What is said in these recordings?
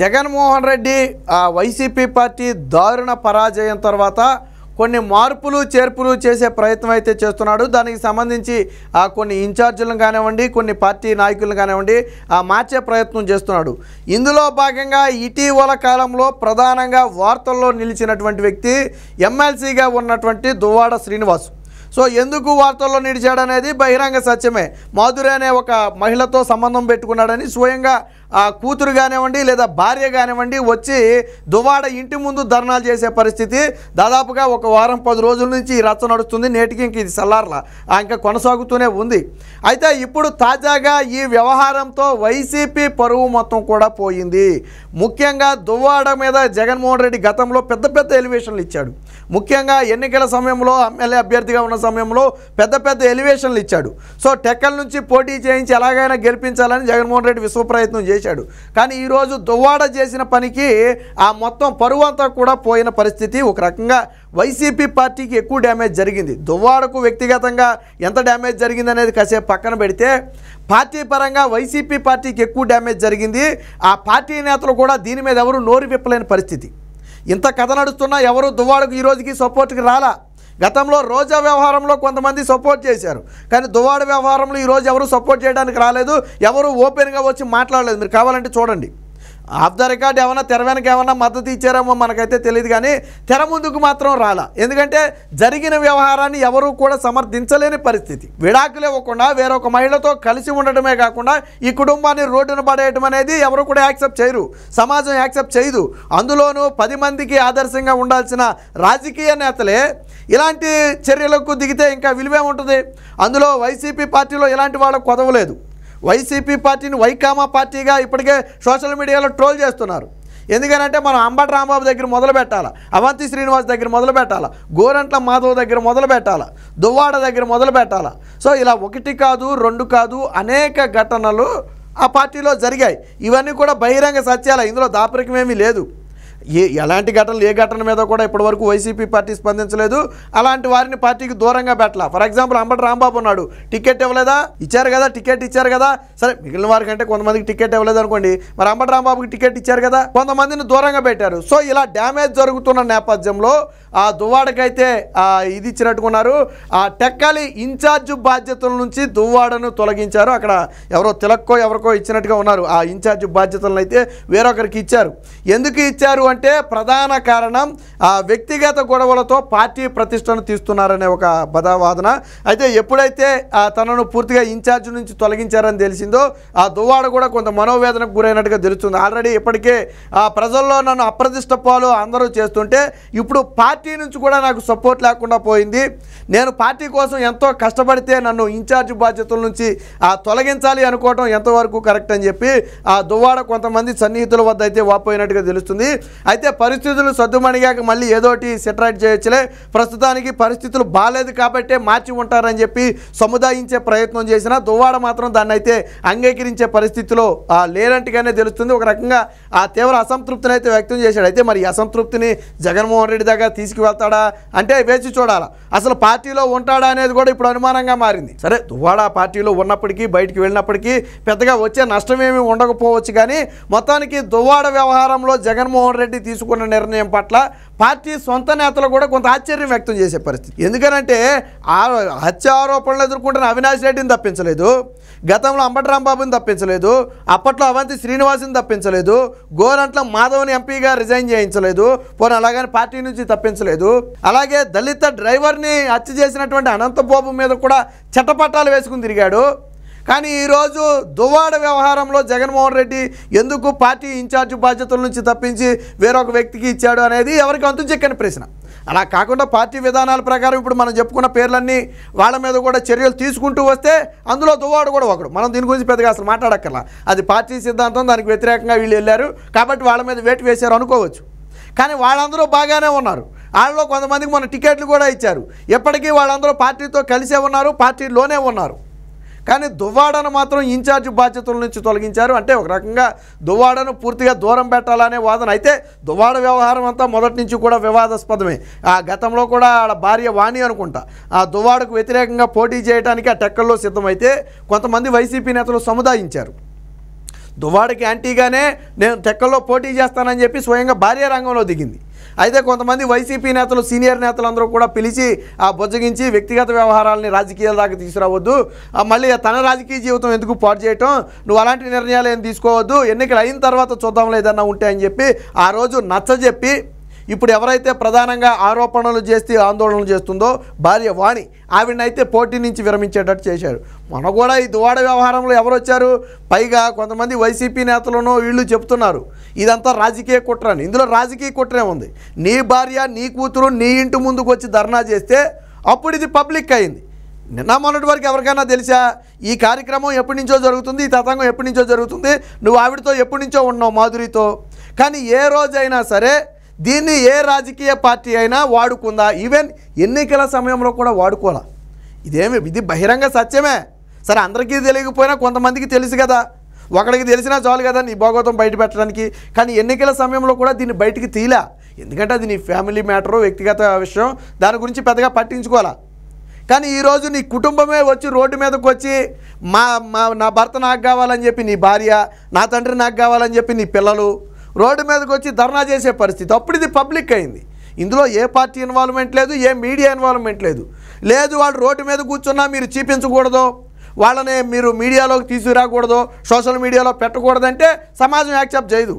Jaganmohan Reddy YCP party దారుణ పరాజయం తర్వాత కొన్ని మార్పులు చేర్పులు చేసే ప్రయత్నం అయితే చేస్తున్నాడు. దానికి సంబంధించి కొన్ని ఇన్ఛార్జీలను కానివ్వండి, కొన్ని పార్టీ నాయకులను కానివ్వండి మార్చే ప్రయత్నం చేస్తున్నాడు. ఇందులో భాగంగా ఇటీవల కాలంలో ప్రధానంగా వార్తల్లో నిలిచినటువంటి వ్యక్తి ఎమ్మెల్సీగా ఉన్నటువంటి దువ్వాడ శ్రీనివాస్. సో ఎందుకు వార్తల్లో నిలిచాడు అనేది బహిరంగ సత్యమే. మాధురి అనే ఒక మహిళతో సంబంధం పెట్టుకున్నాడని స్వయంగా కూతురు కానివ్వండి లేదా భార్య కానివ్వండి వచ్చి దువ్వాడ ఇంటి ముందు ధర్నాలు చేసే పరిస్థితి దాదాపుగా ఒక వారం 10 రోజుల నుంచి ఈ రచ్చ నడుస్తుంది. నేటికి ఇంక ఇది సల్లార్లా ఇంకా కొనసాగుతూనే ఉంది. అయితే ఇప్పుడు తాజాగా ఈ వ్యవహారంతో వైసీపీ పరువు మొత్తం కూడా పోయింది. ముఖ్యంగా దువ్వాడ మీద జగన్మోహన్ రెడ్డి గతంలో పెద్ద పెద్ద ఎలివేషన్లు ఇచ్చాడు. ముఖ్యంగా ఎన్నికల సమయంలో ఎమ్మెల్యే అభ్యర్థిగా ఉన్న సమయంలో పెద్ద పెద్ద ఎలివేషన్లు ఇచ్చాడు. సో టెక్కల నుంచి పోటీ చేయించి ఎలాగైనా గెలిపించాలని జగన్మోహన్ రెడ్డి విశ్వ ప్రయత్నం చేశాడు. కానీ ఈరోజు దువ్వాడ చేసిన పనికి మొత్తం పరువు అంతా కూడా పోయిన పరిస్థితి. ఒక రకంగా వైసీపీ పార్టీకి ఎక్కువ డ్యామేజ్ జరిగింది. దువ్వాడకు వ్యక్తిగతంగా ఎంత డ్యామేజ్ జరిగింది అనేది కాసేపు పక్కన పెడితే పార్టీ పరంగా వైసీపీ పార్టీకి ఎక్కువ డ్యామేజ్ జరిగింది. ఆ పార్టీ నేతలు కూడా దీని మీద ఎవరు నోరు విప్పలేని పరిస్థితి. ఇంత కథ నడుస్తున్నా ఎవరు దువ్వాడకు ఈ రోజుకి సపోర్ట్కి రాలా. గతంలో రోజా వ్యవహారంలో కొంతమంది సపోర్ట్ చేశారు, కానీ దువ్వాడ వ్యవహారంలో ఈరోజు ఎవరు సపోర్ట్ చేయడానికి రాలేదు, ఎవరు ఓపెన్గా వచ్చి మాట్లాడలేదు. మీరు కావాలంటే చూడండి. ఆఫ్ ద రికార్డ్ ఏమన్నా తెర వెనక ఏమన్నా మద్దతు ఇచ్చారేమో మనకైతే తెలియదు, కానీ తెర ముందుకు మాత్రం రాలా. ఎందుకంటే జరిగిన వ్యవహారాన్ని ఎవరు కూడా సమర్థించలేని పరిస్థితి. విడాకులు ఇవ్వకుండా వేరొక మహిళతో కలిసి ఉండటమే కాకుండా ఈ కుటుంబాన్ని రోడ్డున పడేయటం అనేది ఎవరు కూడా యాక్సెప్ట్ చేయరు, సమాజం యాక్సెప్ట్ చేయదు. అందులోనూ 10 మందికి ఆదర్శంగా ఉండాల్సిన రాజకీయ నేతలే ఇలాంటి చర్యలకు దిగితే ఇంకా విలువే ఉంటుంది. అందులో వైసీపీ పార్టీలో ఇలాంటి వాళ్ళకు కొదవలేదు. వైసీపీ పార్టీని వైకామా పార్టీగా ఇప్పటికే సోషల్ మీడియాలో ట్రోల్ చేస్తున్నారు. ఎందుకనంటే మనం అంబటి రాంబాబు దగ్గర మొదలు పెట్టాలా, అవంతి శ్రీనివాస్ దగ్గర మొదలు పెట్టాలా, గోరంట్ల మాధవ్ దగ్గర మొదలు పెట్టాలా, దువ్వాడ దగ్గర మొదలు పెట్టాలా. సో ఇలా 1 కాదు 2 కాదు అనేక ఘటనలు ఆ పార్టీలో జరిగాయి. ఇవన్నీ కూడా బహిరంగ సత్యాలు, ఇందులో దాపరికమేమీ లేదు. ఎలాంటి ఘటనలు ఏ ఘటన మీద కూడా ఇప్పటివరకు వైసీపీ పార్టీ స్పందించలేదు. అలాంటి వారిని పార్టీకి దూరంగా పెట్టాల. ఫర్ ఎగ్జాంపుల్ అంబటి రాంబాబు ఉన్నాడు, టికెట్ ఇవ్వలేదా, ఇచ్చారు కదా, టికెట్ ఇచ్చారు కదా. సరే మిగిలిన వారికంటే కొంతమందికి టికెట్ ఇవ్వలేదు అనుకోండి, మరి అంబటి రాంబాబుకి టికెట్ ఇచ్చారు కదా, కొంతమందిని దూరంగా పెట్టారు. సో ఇలా డ్యామేజ్ జరుగుతున్న నేపథ్యంలో ఆ దువ్వాడకైతే ఇది ఇచ్చినట్టుకున్నారు. ఆ టెక్కలి ఇన్ఛార్జ్ బాధ్యతల నుంచి దువ్వాడను తొలగించారు. అక్కడ ఎవరో తిలక్కో ఎవరికో ఇచ్చినట్టుగా ఉన్నారు. ఆ ఇన్ఛార్జ్ బాధ్యతలను అయితే వేరొకరికి ఇచ్చారు. ఎందుకు ఇచ్చారు అంటే ప్రధాన కారణం వ్యక్తిగత గొడవలతో పార్టీ ప్రతిష్టను తీస్తున్నారనే ఒక బదావాదన. అయితే ఎప్పుడైతే తనను పూర్తిగా ఇన్ఛార్జ్ నుంచి తొలగించారని తెలిసిందో ఆ దువ్వాడ కూడా కొంత మనోవేదనకు గురైనట్టుగా తెలుస్తుంది. ఆల్రెడీ ఇప్పటికే ప్రజల్లో నన్ను అప్రతిష్ట పాలు అందరూ చేస్తుంటే ఇప్పుడు పార్టీ నుంచి కూడా నాకు సపోర్ట్ లేకుండా పోయింది. నేను పార్టీ కోసం ఎంతో కష్టపడితే నన్ను ఇన్ఛార్జ్ బాధ్యతల నుంచి తొలగించాలి అనుకోవటం ఎంతవరకు కరెక్ట్ అని చెప్పి ఆ దువ్వాడ కొంతమంది సన్నిహితుల వద్ద అయితే వాపోయినట్టుగా తెలుస్తుంది. అయితే పరిస్థితులు సద్దుమణిగాక మళ్ళీ ఏదోటి సెటరైట్ చేయొచ్చులే, ప్రస్తుతానికి పరిస్థితులు బాగాలేదు కాబట్టే మార్చి ఉంటారని చెప్పి సముదాయించే ప్రయత్నం చేసినా దువ్వాడ మాత్రం దాన్ని అయితే అంగీకరించే పరిస్థితిలో లేనట్టుగానే తెలుస్తుంది. ఒక రకంగా తీవ్ర అసంతృప్తిని అయితే వ్యక్తం చేశాడు. అయితే మరి ఈ అసంతృప్తిని జగన్మోహన్ రెడ్డి దగ్గర తీసుకువెళ్తాడా అంటే వేచి చూడాలా. అసలు పార్టీలో ఉంటాడా అనేది కూడా ఇప్పుడు అనుమానంగా మారింది. సరే దువ్వాడ పార్టీలో ఉన్నప్పటికీ బయటికి వెళ్ళినప్పటికీ పెద్దగా వచ్చే నష్టమేమీ ఉండకపోవచ్చు, కానీ మొత్తానికి దువ్వాడ వ్యవహారంలో జగన్మోహన్ రెడ్డి తీసుకున్న నిర్ణయం పట్ల పార్టీ సొంత నేతలు కూడా కొంత ఆశ్చర్యం వ్యక్తం చేసే పరిస్థితి. ఎందుకనంటే హత్య ఆరోపణలు ఎదుర్కొంటున్న అవినాష్ రెడ్డిని తప్పించలేదు, గతంలో అంబటి రాంబాబుని తప్పించలేదు, అప్పట్లో అవంతి శ్రీనివాసుని తప్పించలేదు, గోరంట్ల మాధవ్ని ఎంపీగా రిజైన్ చేయించలేదు, పోనీ అలాగని పార్టీ నుంచి తప్పించలేదు. అలాగే దళిత డ్రైవర్ని హత్య చేసినటువంటి అనంతబాబు మీద కూడా చట్టపట్టాలు వేసుకుని తిరిగాడు. కానీ ఈరోజు దువ్వాడ వ్యవహారంలో జగన్మోహన్ రెడ్డి ఎందుకు పార్టీ ఇన్ఛార్జ్ బాధ్యతల నుంచి తప్పించి వేరొక వ్యక్తికి ఇచ్చాడు అనేది ఎవరికి అంతు చెక్కని ప్రశ్న. అలా కాకుండా పార్టీ విధానాల ప్రకారం ఇప్పుడు మనం చెప్పుకున్న పేర్లన్నీ వాళ్ళ మీద కూడా చర్యలు తీసుకుంటూ వస్తే అందులో దువ్వాడ కూడా ఒకడు. మనం దీని గురించి పెద్దగా అసలు మాట్లాడక్కర్లా. అది పార్టీ సిద్ధాంతం, దానికి వ్యతిరేకంగా వీళ్ళు వెళ్ళారు కాబట్టి వాళ్ళ మీద వేటు వేశారు అనుకోవచ్చు. కానీ వాళ్ళందరూ బాగానే ఉన్నారు. వాళ్ళలో కొంతమందికి మన టికెట్లు కూడా ఇచ్చారు. ఎప్పటికీ వాళ్ళందరూ పార్టీతో కలిసే ఉన్నారు, పార్టీలోనే ఉన్నారు. కానీ దువ్వాడను మాత్రం ఇన్ఛార్జ్ బాధ్యతల నుంచి తొలగించారు. అంటే ఒక రకంగా దువ్వాడను పూర్తిగా దూరం పెట్టాలనే వాదన. అయితే దువ్వాడ వ్యవహారం అంతా మొదటి నుంచి కూడా వివాదాస్పదమే. గతంలో కూడా వాళ్ళ భార్య వాణి అనుకుంటా ఆ దువ్వాడకు వ్యతిరేకంగా పోటీ చేయడానికి ఆ టెక్కల్లో సిద్ధమైతే కొంతమంది వైసీపీ నేతలు సముదాయించారు. దువ్వాడకి యాంటీగానే నేను టెక్కల్లో పోటీ చేస్తానని చెప్పి స్వయంగా భార్య రంగంలో దిగింది. అయితే కొంతమంది వైసీపీ నేతలు, సీనియర్ నేతలందరూ కూడా పిలిచి బుజ్జగించి వ్యక్తిగత వ్యవహారాలని రాజకీయాల దాకా తీసుకురావద్దు, మళ్ళీ తన రాజకీయ జీవితం ఎందుకు పాడు చేయటం, నువ్వు అలాంటి నిర్ణయాలు ఏం తీసుకోవద్దు, ఎన్నికలు అయిన తర్వాత చూద్దాం లేదన్నా ఉంటే అని చెప్పి ఆ రోజు నచ్చజెప్పి ఇప్పుడు ఎవరైతే ప్రధానంగా ఆరోపణలు చేసి ఆందోళనలు చేస్తుందో భార్య వాణి, ఆవిడనైతే పోటీ నుంచి విరమించేటట్టు చేశారు. మొన్న కూడా ఈ దువ్వాడ వ్యవహారంలో ఎవరు వచ్చారు, పైగా కొంతమంది వైసీపీ నేతలను వీళ్ళు చెప్తున్నారు ఇదంతా రాజకీయ కుట్ర అని. ఇందులో రాజకీయ కుట్రే ఉంది. నీ భార్య, నీ కూతురు నీ ఇంటి ముందుకు వచ్చి ధర్నా చేస్తే అప్పుడు ఇది పబ్లిక్ అయింది. నిన్న మొన్నటి వరకు ఎవరికైనా తెలుసా ఈ కార్యక్రమం ఎప్పటి నుంచో జరుగుతుంది, ఈ తతంగం ఎప్పటి నుంచో జరుగుతుంది, నువ్వు ఆవిడతో ఎప్పటి నుంచో ఉన్నావు మాధురితో. కానీ ఏ రోజైనా సరే దీన్ని ఏ రాజకీయ పార్టీ అయినా వాడుకుందా, ఈవెన్ ఎన్నికల సమయంలో కూడా వాడుకోవాలా. ఇది బహిరంగ సత్యమే. సరే అందరికీ తెలియకపోయినా కొంతమందికి తెలుసు కదా, ఒకడికి తెలిసినా చాలు కదా నీ భోగోతం బయట పెట్టడానికి. కానీ ఎన్నికల సమయంలో కూడా దీన్ని బయటికి తీలా, ఎందుకంటే అది నీ ఫ్యామిలీ మ్యాటరు, వ్యక్తిగత విషయం, దాని గురించి పెద్దగా పట్టించుకోవాలా. కానీ ఈరోజు నీ కుటుంబమే వచ్చి రోడ్డు మీదకి వచ్చి నా భర్త నాకు కావాలని చెప్పి నీ భార్య, నా తండ్రి నాకు కావాలని చెప్పి నీ పిల్లలు రోడ్డు మీదకి వచ్చి ధర్నా చేసే పరిస్థితి. అప్పుడు ఇది పబ్లిక్ అయింది. ఇందులో ఏ పార్టీ ఇన్వాల్వ్మెంట్ లేదు, ఏ మీడియా ఇన్వాల్వ్మెంట్ లేదు. వాళ్ళు రోడ్డు మీద కూర్చున్నా మీరు చూపించకూడదు, వాళ్ళని మీరు మీడియాలోకి తీసుకురాకూడదు, సోషల్ మీడియాలో పెట్టకూడదంటే సమాజం యాక్సెప్ట్ చేయదు.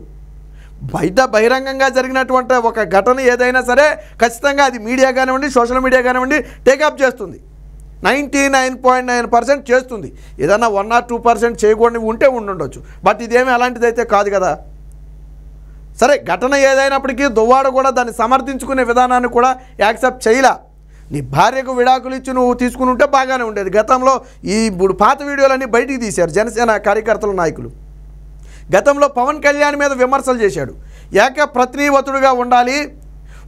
బయట బహిరంగంగా జరిగినటువంటి ఒక ఘటన ఏదైనా సరే ఖచ్చితంగా అది మీడియా కానివ్వండి, సోషల్ మీడియా కానివ్వండి టేకప్ చేస్తుంది. 99.9% చేస్తుంది. ఏదన్నా 1 or 2% చేయకూడని ఉంటే ఉండొచ్చు, బట్ ఇదేమీ అలాంటిదైతే కాదు కదా. సరే ఘటన ఏదైనప్పటికీ దువ్వాడ కూడా దాన్ని సమర్థించుకునే విధానాన్ని కూడా యాక్సెప్ట్ చేయలా. నీ భార్యకు విడాకులు ఇచ్చి నువ్వు తీసుకుని ఉంటే బాగానే ఉండేది. గతంలో ఇప్పుడు పాత వీడియోలన్నీ బయటికి తీశారు జనసేన కార్యకర్తల నాయకులు. గతంలో పవన్ కళ్యాణ్ మీద విమర్శలు చేశాడు. ఏకప్రతినివతుడుగా ఉండాలి,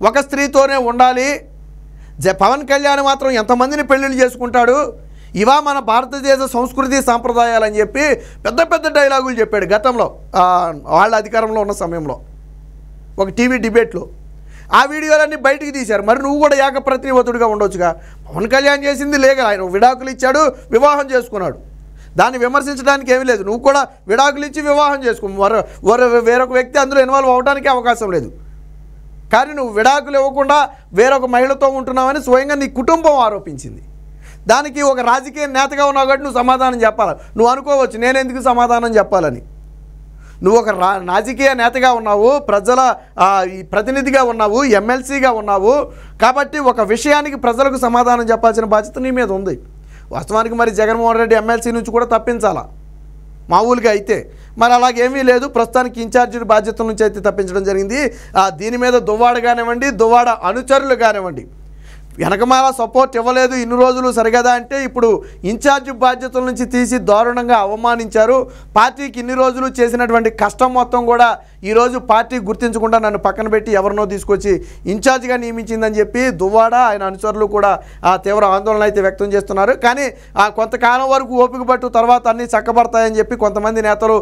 ఒక స్త్రీతోనే ఉండాలి, పవన్ కళ్యాణ్ మాత్రం ఎంతమందిని పెళ్ళిళ్ళు చేసుకుంటాడు, ఇవా మన భారతదేశ సంస్కృతి సాంప్రదాయాలని చెప్పి పెద్ద పెద్ద డైలాగులు చెప్పాడు గతంలో వాళ్ళ అధికారంలో ఉన్న సమయంలో ఒక టీవీ డిబేట్లో. ఆ వీడియోలన్నీ బయటికి తీశారు. మరి నువ్వు కూడా ఏకప్రతినివతుడిగా ఉండొచ్చుగా. పవన్ కళ్యాణ్ చేసింది లేక ఆయన విడాకులు ఇచ్చాడు, వివాహం చేసుకున్నాడు, దాన్ని విమర్శించడానికి ఏమీ లేదు. నువ్వు కూడా విడాకులు ఇచ్చి వివాహం చేసుకో, వేరొక వ్యక్తి అందులో ఇన్వాల్వ్ అవ్వడానికి అవకాశం లేదు. కానీ నువ్వు విడాకులు ఇవ్వకుండా వేరొక మహిళతో ఉంటున్నావని స్వయంగా నీ కుటుంబం ఆరోపించింది. దానికి ఒక రాజకీయ నేతగా ఉన్నావు కాబట్టి నువ్వు సమాధానం చెప్పాలి. నువ్వు అనుకోవచ్చు నేను ఎందుకు సమాధానం చెప్పాలని. నువ్వు ఒక రాజకీయ నేతగా ఉన్నావు, ప్రజల ప్రతినిధిగా ఉన్నావు, ఎమ్మెల్సీగా ఉన్నావు, కాబట్టి ఒక విషయానికి ప్రజలకు సమాధానం చెప్పాల్సిన బాధ్యత నీ మీద ఉంది. వాస్తవానికి మరి జగన్మోహన్ రెడ్డి ఎమ్మెల్సీ నుంచి కూడా తప్పించాలా మామూలుగా అయితే. మరి అలాగేమీ లేదు, ప్రస్తుతానికి ఇన్ఛార్జి బాధ్యతల నుంచి అయితే తప్పించడం జరిగింది. దీని మీద దువ్వాడ కానివ్వండి, దువ్వాడ అనుచరులు కానివ్వండి వెనకమాల సపోర్ట్ ఇవ్వలేదు ఇన్ని రోజులు సరిగదా అంటే ఇప్పుడు ఇన్ఛార్జ్ బాధ్యతల నుంచి తీసి దారుణంగా అవమానించారు. పార్టీకి ఇన్ని రోజులు చేసినటువంటి కష్టం మొత్తం కూడా ఈరోజు పార్టీ గుర్తించకుండా నన్ను పక్కన పెట్టి ఎవరినో తీసుకొచ్చి ఇన్ఛార్జిగా నియమించిందని చెప్పి దువ్వాడ ఆయన అనుచరులు కూడా తీవ్ర ఆందోళన అయితే వ్యక్తం చేస్తున్నారు. కానీ కొంతకాలం వరకు ఓపిక పట్టు తర్వాత అన్నీ చక్కబడతాయని చెప్పి కొంతమంది నేతలు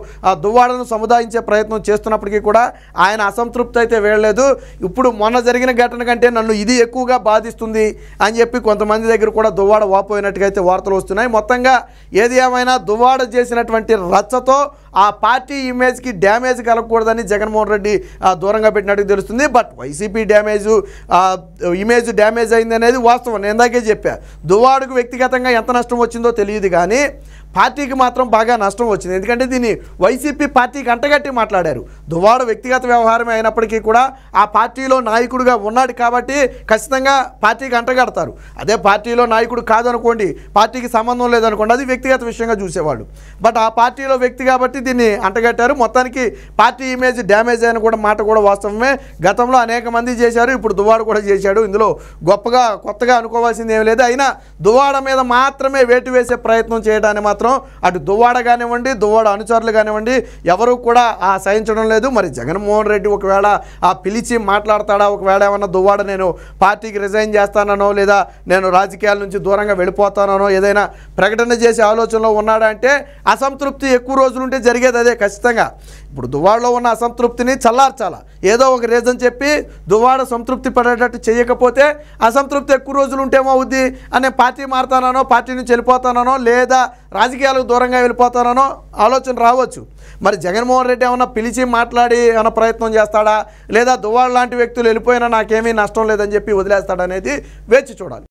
దువ్వాడను సముదాయించే ప్రయత్నం చేస్తున్నప్పటికీ కూడా ఆయన అసంతృప్తి అయితే వేయలేదు. ఇప్పుడు మొన్న జరిగిన ఘటన కంటే నన్ను ఇది ఎక్కువగా బాధిస్తుంది అని చెప్పి కొంతమంది దగ్గర కూడా దువ్వాడ వాపోయినట్టుగా అయితే వార్తలు వస్తున్నాయి. మొత్తంగా ఏది ఏమైనా దువ్వాడ చేసినటువంటి రచ్చతో ఆ పార్టీ ఇమేజ్కి డ్యామేజ్ కలగకూడదని జగన్మోహన్ రెడ్డి దూరంగా పెట్టినట్టు తెలుస్తుంది. బట్ వైసీపీ ఇమేజ్ డ్యామేజ్ అయింది అనేది వాస్తవం. నేను ఇందాకే చెప్పా, దువ్వాడకు వ్యక్తిగతంగా ఎంత నష్టం వచ్చిందో తెలియదు కానీ పార్టీకి మాత్రం బాగా నష్టం వచ్చింది. ఎందుకంటే దీన్ని వైసీపీ పార్టీకి అంటగట్టి మాట్లాడారు. దువ్వాడ వ్యక్తిగత వ్యవహారమే అయినప్పటికీ కూడా ఆ పార్టీలో నాయకుడిగా ఉన్నాడు కాబట్టి ఖచ్చితంగా పార్టీకి అంటగడతారు. అదే పార్టీలో నాయకుడు కాదనుకోండి, పార్టీకి సంబంధం లేదనుకోండి, అది వ్యక్తిగత విషయంగా చూసేవాళ్ళు. బట్ ఆ పార్టీలో వ్యక్తి కాబట్టి దీన్ని అంటగట్టారు. మొత్తానికి పార్టీ ఇమేజ్ డ్యామేజ్ అయిన కూడా మాట కూడా వాస్తవమే. గతంలో అనేక మంది చేశారు, ఇప్పుడు దువ్వాడ కూడా చేశాడు. ఇందులో గొప్పగా కొత్తగా అనుకోవాల్సింది ఏమీ లేదు. అయినా దువ్వాడ మీద మాత్రమే వేటు వేసే ప్రయత్నం చేయడాన్ని మాత్రం అటు దువ్వాడ కానివ్వండి, దువ్వాడ అనుచరులు కానివ్వండి ఎవరు కూడా సహించడం లేదు. మరి జగన్మోహన్ రెడ్డి ఒకవేళ పిలిచి మాట్లాడతాడా, ఒకవేళ ఏమన్నా దువ్వాడ నేను పార్టీకి రిజైన్ చేస్తానో లేదా నేను రాజకీయాల నుంచి దూరంగా వెళ్ళిపోతానో ఏదైనా ప్రకటన చేసే ఆలోచనలో ఉన్నాడా అంటే అసంతృప్తి ఎక్కువ రోజులుంటే జరిగేది అదే ఖచ్చితంగా. ఇప్పుడు దువ్వాడలో ఉన్న అసంతృప్తిని చల్లార్చాల, ఏదో ఒక రీజన్ చెప్పి దువ్వాడ సంతృప్తి పడేటట్టు చేయకపోతే అసంతృప్తి ఎక్కువ రోజులు ఉంటేమవుద్ది అనే పార్టీ మారుతానో, పార్టీ నుంచి వెళ్ళిపోతానో, లేదా రాజకీయాలకు దూరంగా వెళ్ళిపోతానో ఆలోచన రావచ్చు. మరి జగన్మోహన్ రెడ్డి ఏమన్నా పిలిచి మాట్లాడి ఏమైనా ప్రయత్నం చేస్తాడా, లేదా దువ్వాడ లాంటి వ్యక్తులు వెళ్ళిపోయినా నాకేమీ నష్టం లేదని చెప్పి వదిలేస్తాడనేది వేచి చూడాలి.